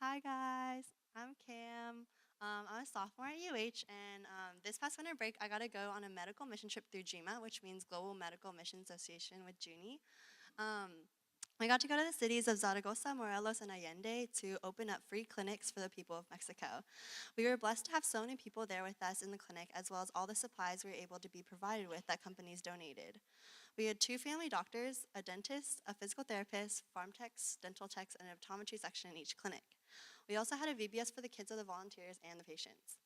Hi guys, I'm Cam. I'm a sophomore at UH, and this past winter break, I got to go on a medical mission trip through GMA, which means Global Medical Mission Association with JUNI. Um, I got to go to the cities of Zaragoza, Morelos, and Allende to open up free clinics for the people of Mexico. We were blessed to have so many people there with us in the clinic, as well as all the supplies we were able to be provided with that companies donated. We had 2 family doctors, a dentist, a physical therapist, farm techs, dental techs, and an optometry section in each clinic. We also had a VBS for the kids of the volunteers and the patients.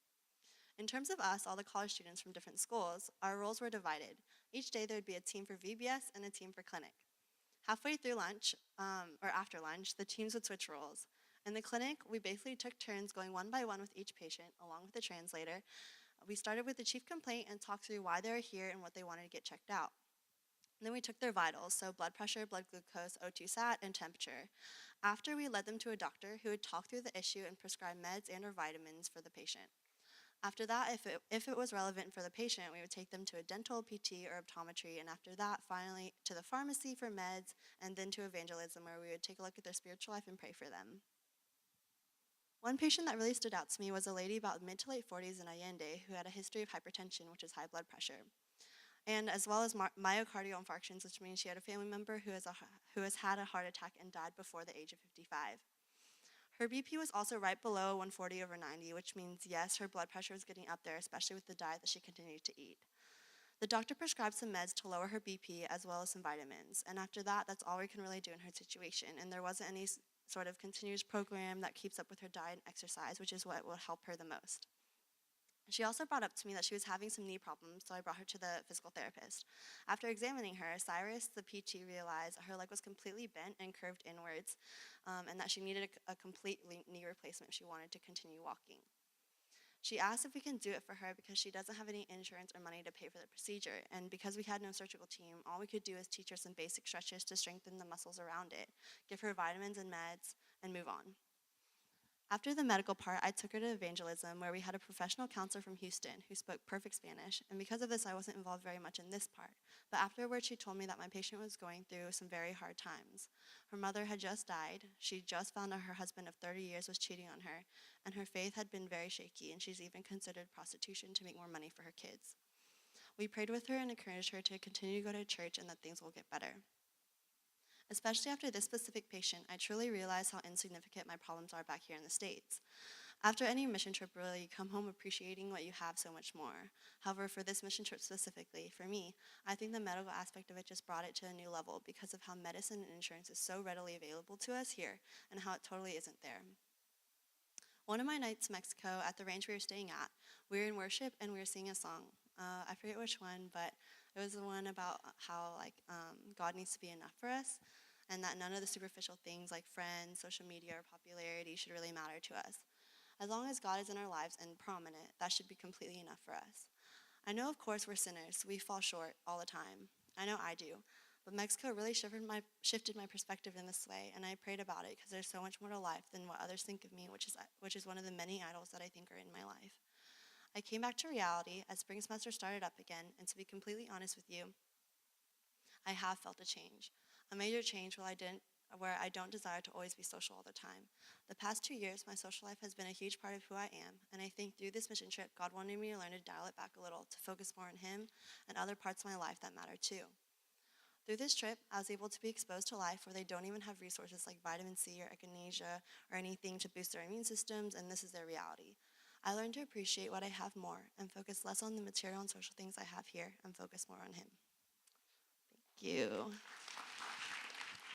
In terms of us, all the college students from different schools, our roles were divided. Each day there would be a team for VBS and a team for clinic. Halfway through lunch, or after lunch, the teams would switch roles. In the clinic, we basically took turns going one by one with each patient, along with the translator. We started with the chief complaint and talked through why they were here and what they wanted to get checked out. And then we took their vitals, so blood pressure, blood glucose, O2 sat, and temperature. After, we led them to a doctor who would talk through the issue and prescribe meds and or vitamins for the patient. After that, if it was relevant for the patient, we would take them to a dental, PT, or optometry, and after that, finally to the pharmacy for meds, and then to evangelism, where we would take a look at their spiritual life and pray for them. One patient that really stood out to me was a lady about mid to late 40s in Allende who had a history of hypertension, which is high blood pressure, and as well as myocardial infarctions, which means she had a family member who has had a heart attack and died before the age of 55. Her BP was also right below 140 over 90, which means, yes, her blood pressure was getting up there, especially with the diet that she continued to eat. The doctor prescribed some meds to lower her BP as well as some vitamins, and after that, that's all we can really do in her situation, and there wasn't any sort of continuous program that keeps up with her diet and exercise, which is what will help her the most. She also brought up to me that she was having some knee problems, so I brought her to the physical therapist. After examining her, Cyrus, the PT, realized that her leg was completely bent and curved inwards, and that she needed a complete knee replacement if she wanted to continue walking. She asked if we can do it for her because she doesn't have any insurance or money to pay for the procedure, and because we had no surgical team, all we could do is teach her some basic stretches to strengthen the muscles around it, give her vitamins and meds, and move on. After the medical part, I took her to evangelism, where we had a professional counselor from Houston who spoke perfect Spanish, and because of this, I wasn't involved very much in this part. But afterwards, she told me that my patient was going through some very hard times. Her mother had just died, she just found out her husband of 30 years was cheating on her, and her faith had been very shaky, and she's even considered prostitution to make more money for her kids. We prayed with her and encouraged her to continue to go to church and that things will get better. Especially after this specific patient, I truly realized how insignificant my problems are back here in the States. After any mission trip, really, you come home appreciating what you have so much more. However, for this mission trip specifically, for me, I think the medical aspect of it just brought it to a new level because of how medicine and insurance is so readily available to us here and how it totally isn't there. One of my nights in Mexico at the ranch we were staying at, we were in worship and we were singing a song. I forget which one, but it was the one about how God needs to be enough for us, and that none of the superficial things like friends, social media, or popularity should really matter to us. As long as God is in our lives and prominent, that should be completely enough for us. I know, of course, we're sinners. We fall short all the time. I know I do. But Mexico really shifted my perspective in this way, and I prayed about it because there's so much more to life than what others think of me, which is one of the many idols that I think are in my life. I came back to reality as spring semester started up again, and to be completely honest with you, I have felt a change. A major change where I don't desire to always be social all the time. The past 2 years, my social life has been a huge part of who I am, and I think through this mission trip, God wanted me to learn to dial it back a little, to focus more on Him and other parts of my life that matter too. Through this trip, I was able to be exposed to life where they don't even have resources like vitamin C or echinacea or anything to boost their immune systems, and this is their reality. I learned to appreciate what I have more and focus less on the material and social things I have here and focus more on Him. Thank you.